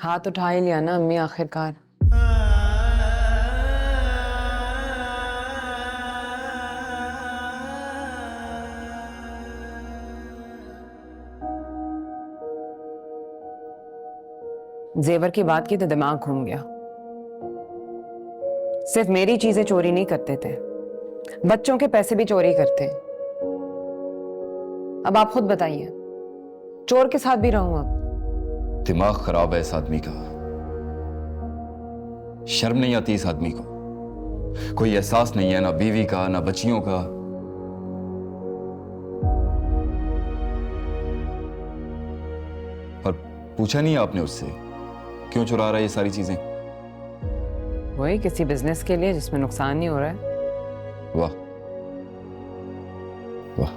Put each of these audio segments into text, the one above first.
हाथ उठा ही लिया ना अम्मी आखिरकार। जेवर की बात की तो दिमाग घूम गया। सिर्फ मेरी चीजें चोरी नहीं करते थे, बच्चों के पैसे भी चोरी करते। अब आप खुद बताइए, चोर के साथ भी रहूं अब? दिमाग खराब है इस आदमी का। शर्म नहीं आती इस आदमी को। कोई एहसास नहीं है, ना बीवी का ना बच्चियों का। और पूछा नहीं आपने उससे क्यों चुरा रहा है ये सारी चीजें? वही किसी बिजनेस के लिए जिसमें नुकसान नहीं हो रहा है। वाह वाह।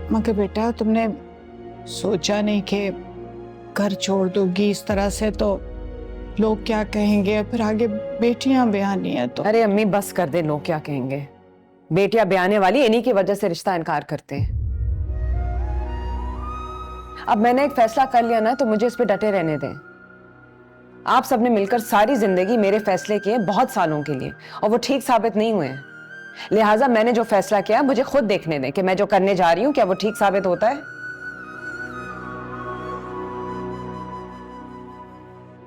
मगर बेटा तुमने सोचा नहीं कि घर छोड़ दोगी इस तरह से तो लोग क्या कहेंगे, फिर आगे बेटियां ब्याहनी है तो। अरे अम्मी बस कर दे, लोग क्या कहेंगे। बेटियां ब्याहने वाली इन्हीं की वजह से रिश्ता इनकार करते हैं। अब मैंने एक फैसला कर लिया ना, तो मुझे इस पे डटे रहने दें। आप सबने मिलकर सारी जिंदगी मेरे फैसले किए बहुत सालों के लिए, और वो ठीक साबित नहीं हुए। लिहाजा मैंने जो फैसला किया मुझे खुद देखने दें कि मैं जो करने जा रही हूं क्या वो ठीक साबित होता है।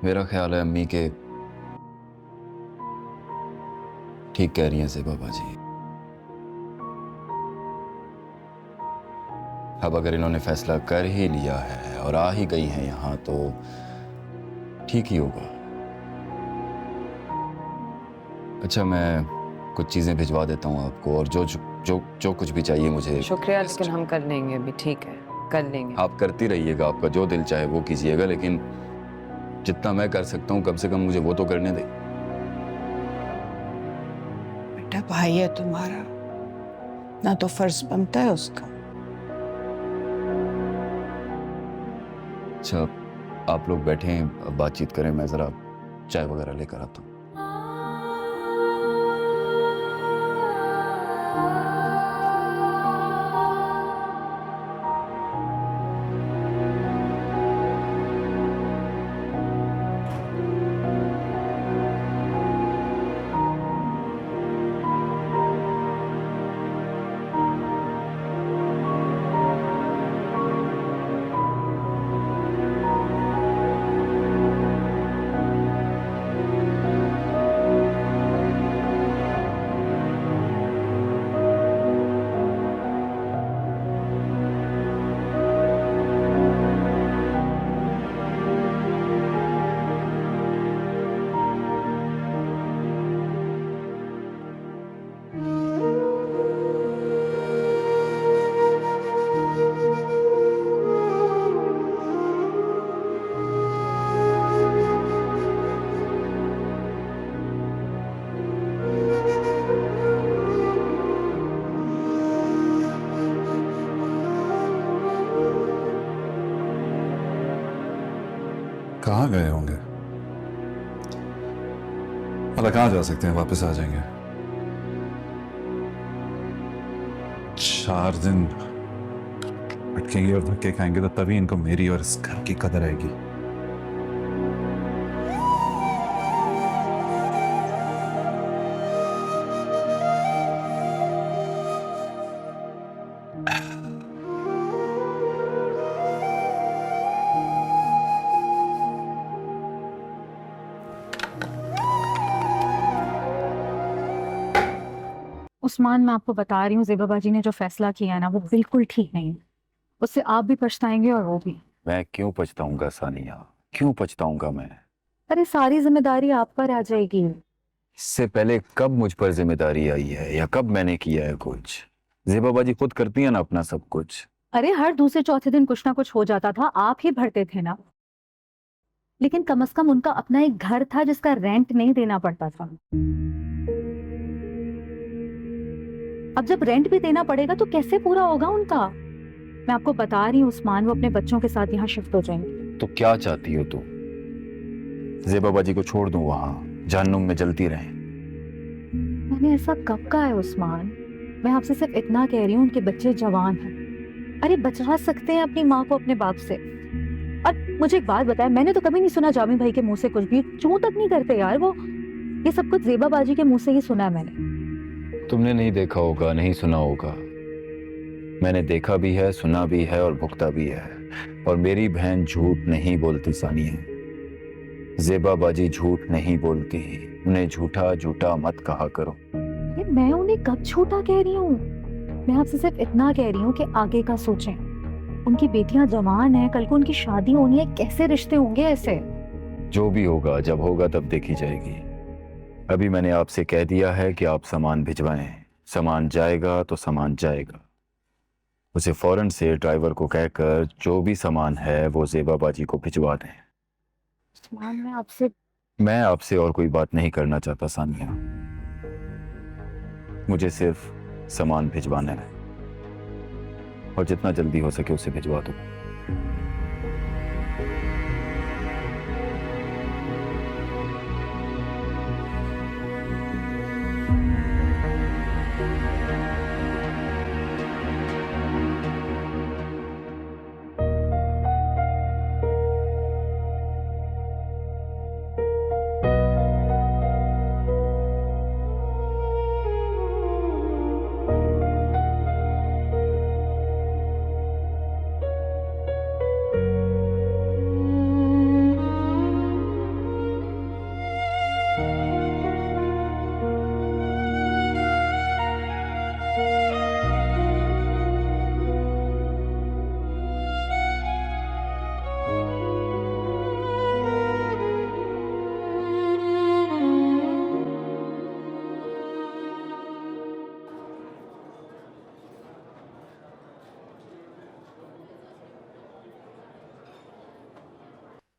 मेरा ख्याल है अम्मी के ठीक कह रही हैं से बाबा जी। अब अगर इन्होंने फैसला कर ही लिया है और आ ही गई हैं यहां तो ठीक ही होगा। अच्छा, मैं कुछ चीजें भिजवा देता हूं आपको, और जो जो जो कुछ भी चाहिए मुझे। शुक्रिया, लेकिन हम कर लेंगे अभी। ठीक है, कर लेंगे। आप करती रहिएगा, आपका जो दिल चाहे वो कीजिएगा, लेकिन जितना मैं कर सकता हूं कम से कम मुझे वो तो करने दे। बेटा भाई है तुम्हारा, ना तो फर्ज बनता है उसका। अच्छा, आप लोग बैठे बातचीत करें, मैं जरा चाय वगैरह लेकर आता हूँ। कहाँ गए होंगे? मतलब कहाँ जा सकते हैं, वापस आ जाएंगे। 4 दिन अटकेंगे और धक्के खाएंगे तो तभी इनको मेरी और इस घर की कदर आएगी। उस्मान, मैं आपको बता रही हूँ, ज़ेबा बाजी ने जो फैसला किया है ना वो बिल्कुल ठीक नहीं है। उससे आप भी पछताएंगे और वो भी। मैं क्यों पछताऊंगा सानिया, क्यों पछताऊंगा मैं? अरे सारी जिम्मेदारी आप पर आ जाएगी। इससे पहले कब मुझ पर जिम्मेदारी आई है, या कब मैंने किया है कुछ? ज़ेबा बाजी खुद करती है ना अपना सब कुछ। अरे हर दूसरे चौथे दिन कुछ ना कुछ हो जाता था, आप ही भरते थे ना। लेकिन कम से कम उनका अपना एक घर था जिसका रेंट नहीं देना पड़ता था। अब जब रेंट भी देना पड़ेगा तो कैसे पूरा होगा उनका? मैं आपको बता रही हूँ उस्मान, वो अपने बच्चों के साथ यहाँ शिफ्ट हो जाएंगे। तो क्या चाहती हो तुम? ज़ेबा बाजी को छोड़ दूं वहां, जहन्नुम में जलती रहे? मैंने ऐसा कब कहा है उस्मान? मैं आपसे सिर्फ इतना कह रही हूँ, उनके बच्चे जवान हैं, अरे बचा सकते हैं अपनी माँ को अपने बाप से। और मुझे एक बात बताया, मैंने तो कभी नहीं सुना जामी भाई के मुंह से कुछ भी, चूं तक नहीं करते यार वो। ये सब कुछ ज़ेबा बाजी के मुंह से ही सुना है मैंने। तुमने नहीं देखा होगा, नहीं सुना होगा, मैंने देखा भी है, सुना भी है और भुगता भी है। और मेरी बहन झूठ नहीं बोलती सानिया, ज़ेबा बाजी झूठ नहीं बोलती। उन्हें झूठा झूठा मत कहा करो। ये मैं उन्हें कब झूठा कह रही हूँ? मैं आपसे सिर्फ इतना कह रही हूँ कि आगे का सोचें। उनकी बेटियां जवान हैं, कल को उनकी शादी होनी है, कैसे रिश्ते होंगे ऐसे? जो भी होगा, जब होगा तब देखी जाएगी। अभी मैंने आपसे कह दिया है कि आप सामान भिजवाएं। सामान जाएगा तो सामान जाएगा। उसे फौरन से ड्राइवर को कहकर जो भी सामान है वो ज़ेबा बाजी को भिजवा दें। मैं आपसे और कोई बात नहीं करना चाहता सानिया, मुझे सिर्फ सामान भिजवाना है और जितना जल्दी हो सके उसे भिजवा दो।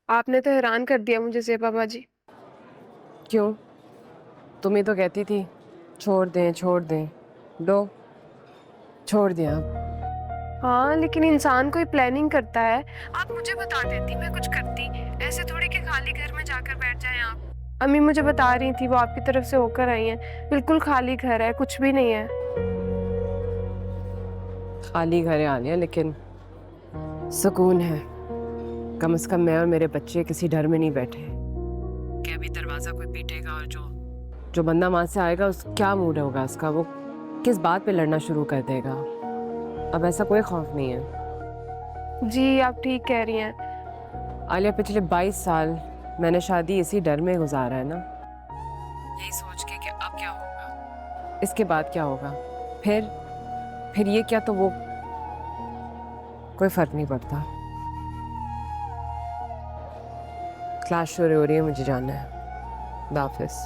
आपने तो हैरान कर दिया मुझे ज़ेबा बाजी। क्यों? तुम ही तो कहती थी छोड़ दें छोड़ दें। लो, छोड़ दिया अब। हाँ, लेकिन इंसान कोई प्लानिंग करता है। आप मुझे बता देती, मैं कुछ करती। ऐसे थोड़ी कि खाली घर में जाकर बैठ जाएं आप। अम्मी मुझे बता रही थी, वो आपकी तरफ से होकर आई हैं। बिल्कुल खाली घर है, कुछ भी नहीं है। खाली घर है आलिया, लेकिन सुकून है। कम से कम मैं और मेरे बच्चे किसी डर में नहीं बैठे कि अभी दरवाजा कोई पीटेगा और जो बंदा वहां से आएगा उस क्या मूड होगा उसका, वो किस बात पे लड़ना शुरू कर देगा। अब ऐसा कोई खौफ नहीं है। जी, आप ठीक कह रही हैं। आलिया, पिछले 22 साल मैंने शादी इसी डर में गुजारा है ना, यही सोच के कि अब क्या होगा, इसके बाद क्या होगा, फिर ये क्या तो वो, कोई फर्क नहीं पड़ता। क्लास शुरू हो रही है, मुझे जाना है। खुदा हाफिज़।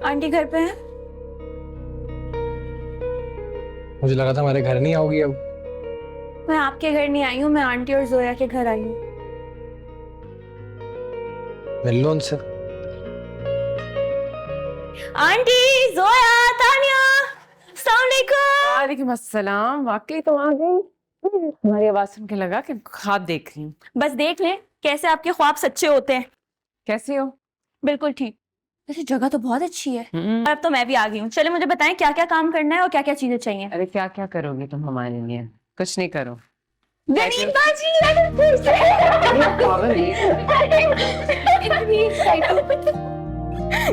आंटी घर पे हैं? मुझे लगा था हमारे घर नहीं आओगी अब। मैं आपके घर नहीं आई हूँ, मैं आंटी और जोया के घर आई हूँ। मिल लो उनसे। आंटी, जोया, तानिया, अस्सलाम वालेकुम। वालेकुम अस्सलाम। वाकई तो आ गई। तुम्हारी आवाज सुन के लगा कि ख्वाब देख रही हूँ। बस देख लें कैसे आपके ख्वाब सच्चे होते हैं। कैसी हो? बिल्कुल ठीक। वैसे जगह तो बहुत अच्छी है। और अब तो मैं भी आ गई हूँ। चलिए मुझे बताएं क्या क्या काम करना है और क्या क्या चीजें चाहिए। अरे क्या क्या करोगे तुम हमारे लिए? कुछ नहीं करो। गनीम बाजी, अरे फिर से।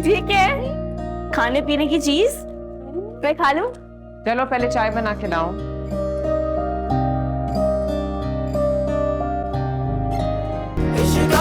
ये क्या है? खाने पीने की चीज? मैं खा लूं? चलो पहले चाय बना के लाओ। इश्क